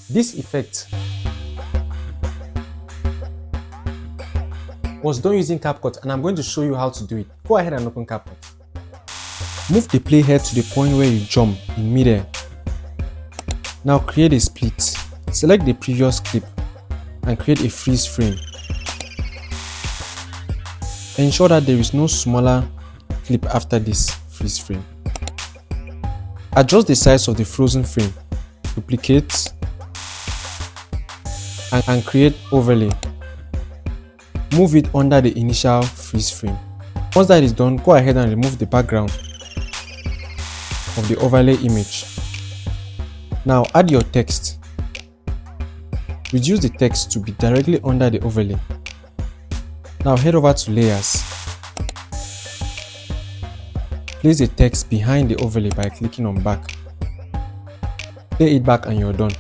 This effect was done using CapCut, and I'm going to show you how to do it. Go ahead and open CapCut. Move the playhead to the point where you jump in midair. Now create a split. Select the previous clip and create a freeze frame. Ensure that there is no smaller clip after this freeze frame. Adjust the size of the frozen frame. Duplicate and create overlay. Move it under the initial freeze frame. Once that is done, go ahead and remove the background of the overlay image. Now add your text. Reduce the text to be directly under the overlay. Now head over to layers. Place the text behind the overlay by clicking on back. Play it back and you're done.